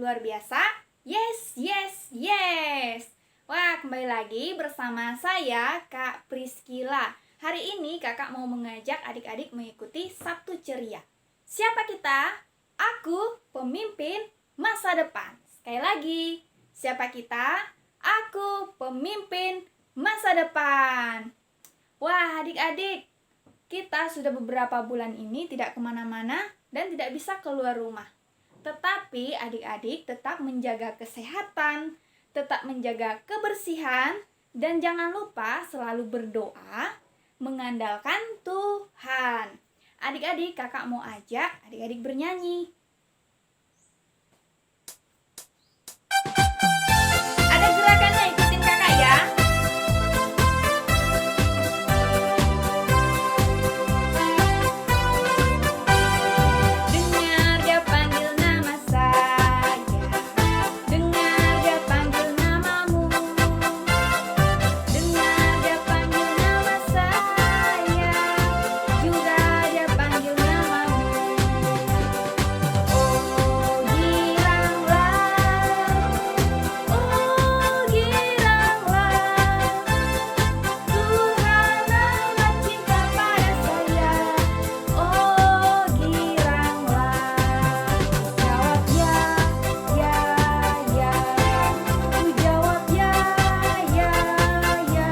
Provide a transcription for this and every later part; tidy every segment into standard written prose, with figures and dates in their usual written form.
luar biasa? Yes, yes, yes. Wah, kembali lagi bersama saya, Kak Priskila. Hari ini kakak mau mengajak adik-adik mengikuti Sabtu Ceria. Siapa kita? Aku, pemimpin masa depan. Sekali lagi, siapa kita? Aku, pemimpin masa depan. Wah, adik-adik, kita sudah beberapa bulan ini tidak kemana-mana dan tidak bisa keluar rumah. Tetapi adik-adik tetap menjaga kesehatan, tetap menjaga kebersihan, dan jangan lupa selalu berdoa, mengandalkan Tuhan. Adik-adik, kakak mau ajak adik-adik bernyanyi. Ada gerakannya, ikutin kakak ya. Dengar dia panggil nama saya, dengar dia panggil namamu, dengar dia panggil nama saya, juga dia panggil namamu. Oh giranglah, Tuhan amat cinta pada saya. Oh giranglah, jawab ya, ya, ya. Ku jawab ya, ya, ya.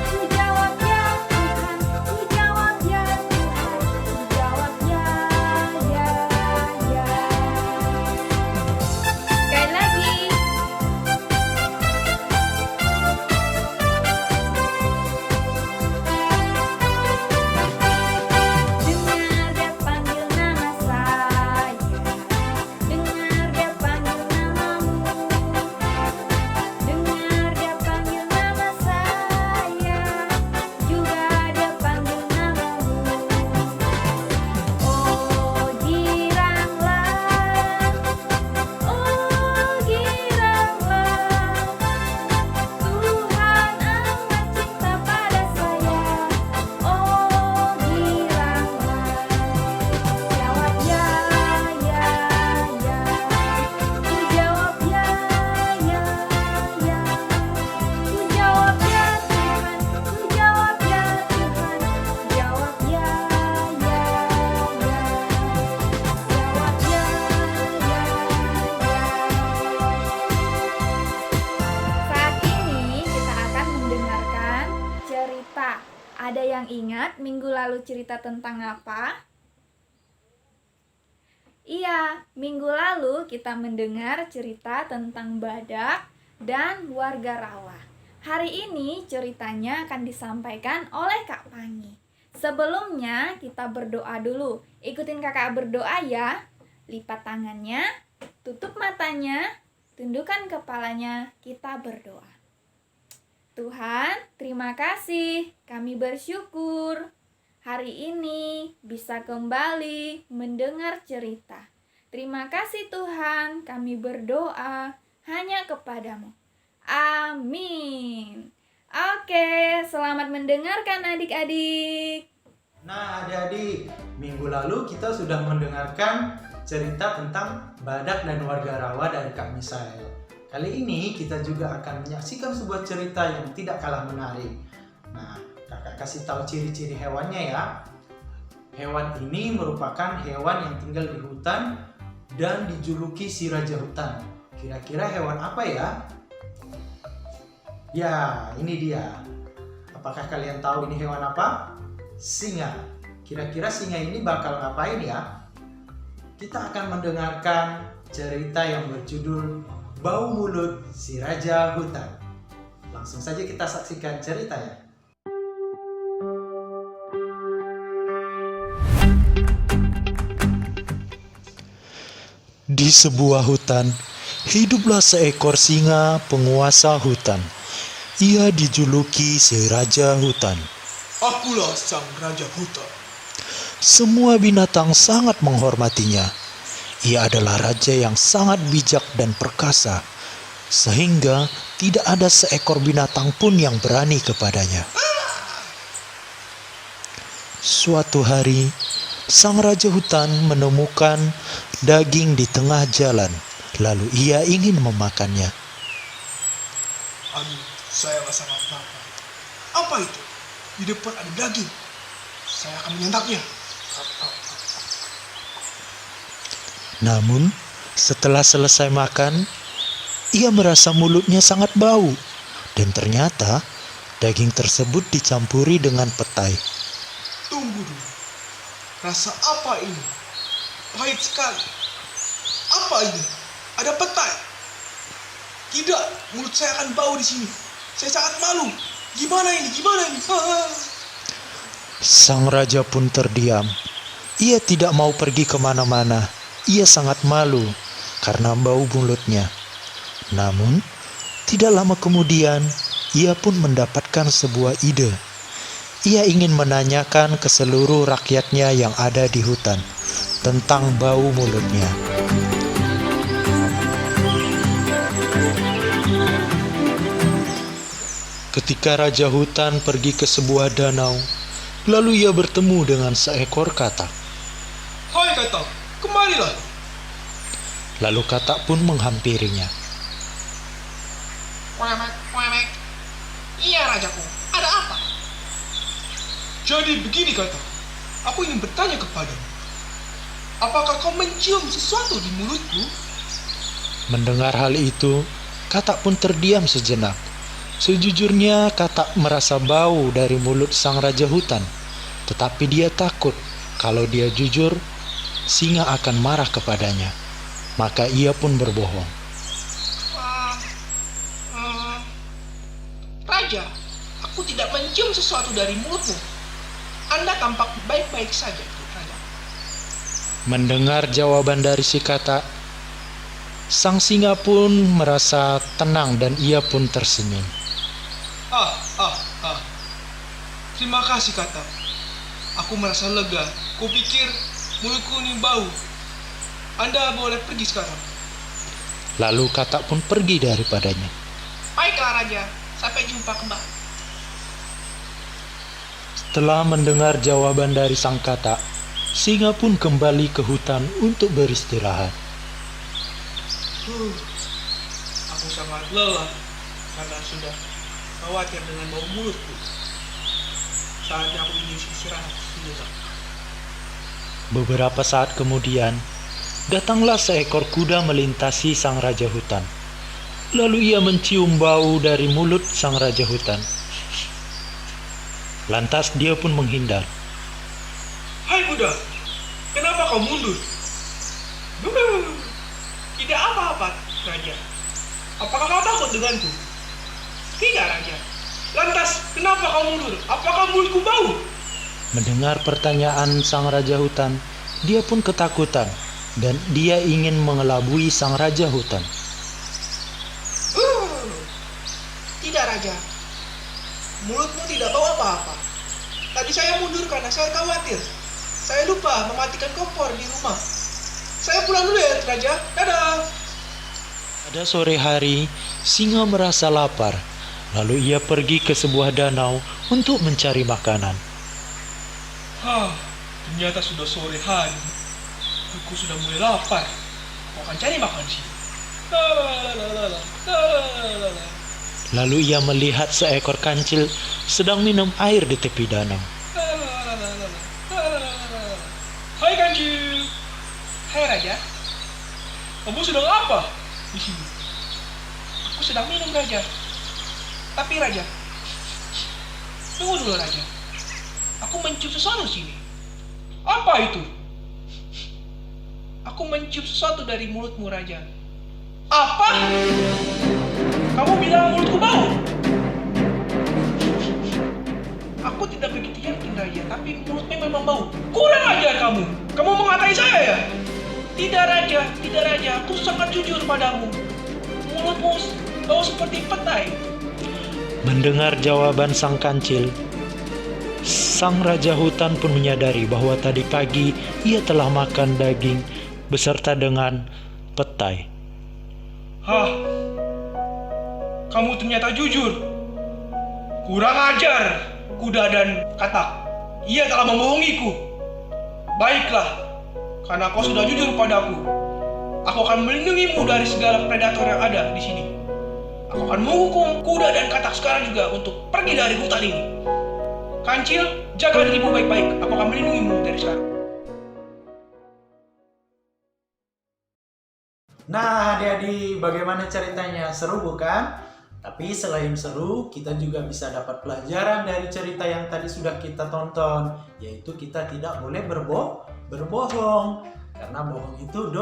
Ku jawab ya Tuhan, ku jawab ya Tuhan, ku jawab ya, ya, ya. Sekali lagi. Dengar dia panggil nama saya, dengar dia panggil namamu, dengar dia panggil nama saya, juga dia panggil namamu. Oh giranglah, Tuhan amat cinta pada saya. Oh giranglah, jawab ya, ya, ya. Ku jawab ya, ya, ya. Ku jawab ya Tuhan, ku jawab ya Tuhan, jawab ya, ya, ya. Jawab ya, ya, ya. Saat ini kita akan mendengarkan cerita. Ada yang ingat minggu lalu cerita tentang apa? Iya, minggu lalu kita mendengar cerita tentang badak dan warga rawa. Hari ini ceritanya akan disampaikan oleh Kak Pangi. Sebelumnya kita berdoa dulu. Ikutin kakak berdoa ya. Lipat tangannya, tutup matanya, tundukkan kepalanya, kita berdoa. Tuhan, terima kasih. Kami bersyukur hari ini bisa kembali mendengar cerita. Terima kasih Tuhan, kami berdoa hanya kepadamu. Amin. Oke, selamat mendengarkan adik-adik. Nah, adik-adik, minggu lalu kita sudah mendengarkan cerita tentang badak dan warga rawa dari Kak Misael. Kali ini kita juga akan menyaksikan sebuah cerita yang tidak kalah menarik. Nah, kakak kasih tahu ciri-ciri hewannya ya. Hewan ini merupakan hewan yang tinggal di hutan dan dijuluki si raja hutan. Kira-kira hewan apa ya? Ya, ini dia. Apakah kalian tahu ini hewan apa? Singa. Kira-kira singa ini bakal ngapain ya? Kita akan mendengarkan cerita yang berjudul Bau Mulut si Raja Hutan. Langsung saja kita saksikan ceritanya. Di sebuah hutan, hiduplah seekor singa penguasa hutan. Ia dijuluki si Raja Hutan. Akulah sang raja hutan. Semua binatang sangat menghormatinya. Ia adalah raja yang sangat bijak dan perkasa, sehingga tidak ada seekor binatang pun yang berani kepadanya. Suatu hari, sang raja hutan menemukan daging di tengah jalan. lalu ia ingin memakannya. Aduh, saya sangat lapar. Apa itu? Di depan ada daging. Saya akan menyantapnya. Namun, setelah selesai makan, ia merasa mulutnya sangat bau. Dan ternyata, daging tersebut dicampuri dengan petai. Tunggu dulu. Rasa apa ini? Pahit sekali. Apa ini? Ada petai. Tidak, mulut saya akan bau di sini. Saya sangat malu. Gimana ini? Gimana ini? Sang raja pun terdiam. Ia tidak mau pergi kemana-mana. Ia sangat malu karena bau mulutnya. Namun, tidak lama kemudian, ia pun mendapatkan sebuah ide. Ia ingin menanyakan ke seluruh rakyatnya yang ada di hutan tentang bau mulutnya. Ketika Raja Hutan pergi ke sebuah danau, lalu ia bertemu dengan seekor katak. Hai katak, kemarilah. Lalu katak pun menghampirinya. Wamek. Iya rajaku, ada apa? Jadi begini katak, aku ingin bertanya kepadamu. Apakah kau mencium sesuatu di mulutku? Mendengar hal itu, katak pun terdiam sejenak. Sejujurnya katak merasa bau dari mulut sang raja hutan. Tetapi dia takut kalau dia jujur, singa akan marah kepadanya. Maka ia pun berbohong. Raja, aku tidak mencium sesuatu dari mulutmu. Anda tampak baik-baik saja, Raja. Mendengar jawaban dari si katak, sang singa pun merasa tenang dan ia pun tersenyum. Terima kasih katak. Aku merasa lega. Kupikir mulutku ini bau. Anda boleh pergi sekarang. Lalu katak pun pergi daripadanya. Baiklah Raja, sampai jumpa kembali. Setelah mendengar jawaban dari sang katak, singa pun kembali ke hutan untuk beristirahat. Aku sangat lelah karena sudah khawatir dengan bau mulutku. Saatnya aku ingin istirahat sejenak. Beberapa saat kemudian, datanglah seekor kuda melintasi sang raja hutan. Lalu ia mencium bau dari mulut sang raja hutan. Lantas dia pun menghindar. Hai kuda, kenapa kau mundur? Tidak apa-apa, Raja. Apakah kau takut denganku? Tidak, Raja. Lantas, kenapa kau mundur? Apakah mulutku bau? Mendengar pertanyaan sang raja hutan, dia pun ketakutan dan dia ingin mengelabui sang raja hutan. Tidak, Raja. Mulutmu tidak bau apa-apa. Tadi saya mundur karena saya khawatir. Saya lupa mematikan kompor di rumah. Saya pulang dulu ya, Raja. Dadah. Pada sore hari, singa merasa lapar. Lalu ia pergi ke sebuah danau untuk mencari makanan. Ternyata sudah sore hari. Aku sudah mulai lapar. Aku akan cari makan di sini. Lalu ia melihat seekor kancil sedang minum air di tepi danau. Hai kancil. Hai, Raja. Kamu sedang apa di sini? Aku sedang minum, Raja. Tapi, Raja, tunggu dulu, Raja. Aku mencium sesuatu di sini. Apa itu? Aku mencium sesuatu dari mulutmu, Raja. Apa? Kamu bilang mulutku bau? Aku tidak begitu yakin, Raja, tapi mulutmu memang bau. Kurang ajar kamu. Kamu mengatai saya ya? Tidak, Raja. Tidak, Raja. Aku sangat jujur padamu. Mulutmu bau seperti petai. Mendengar jawaban sang kancil, sang raja hutan pun menyadari bahwa tadi pagi ia telah makan daging beserta dengan petai. Kamu ternyata jujur. Kurang ajar, kuda dan katak. Ia telah membohongiku. Baiklah, karena kau sudah jujur padaku. Aku akan melindungimu dari segala predator yang ada di sini. Aku akan menghukum kuda dan katak sekarang juga untuk pergi dari hutan ini. Kancil, jaga dirimu baik-baik. Aku akan melindungimu dari sekarang. Nah, adik-adik, bagaimana ceritanya? Seru bukan? Tapi selain seru, kita juga bisa dapat pelajaran dari cerita yang tadi sudah kita tonton, yaitu kita tidak boleh berbohong, karena bohong itu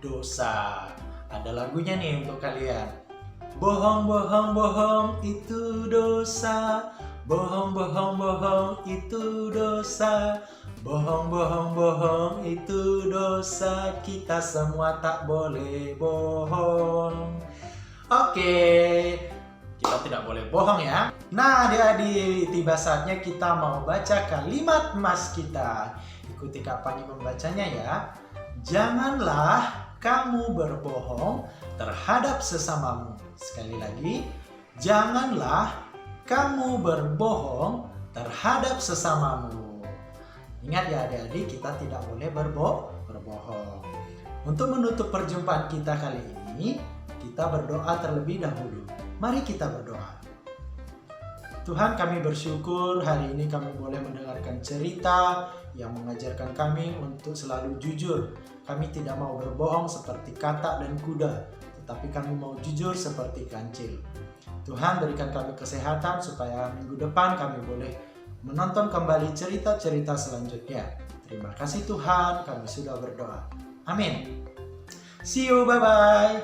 dosa. Ada lagunya nih untuk kalian. Bohong, bohong, bohong itu dosa. Bohong, bohong, bohong itu dosa. Bohong, bohong, bohong itu dosa. Kita semua tak boleh bohong. Oke, kita tidak boleh bohong ya. Nah, adik-adik, tiba saatnya kita mau baca kalimat emas kita. Ikuti Kak Pani membacanya ya. Janganlah kamu berbohong terhadap sesamamu. Sekali lagi, janganlah kamu berbohong terhadap sesamamu. Ingat ya adik-adik, kita tidak boleh berbohong. Untuk menutup perjumpaan kita kali ini, kita berdoa terlebih dahulu. Mari kita berdoa. Tuhan, kami bersyukur hari ini kami boleh mendengarkan cerita yang mengajarkan kami untuk selalu jujur. Kami tidak mau berbohong seperti katak dan kuda, tetapi kami mau jujur seperti kancil. Tuhan, berikan kami kesehatan supaya minggu depan kami boleh menonton kembali cerita-cerita selanjutnya. Terima kasih Tuhan, kami sudah berdoa. Amin. See you, bye-bye.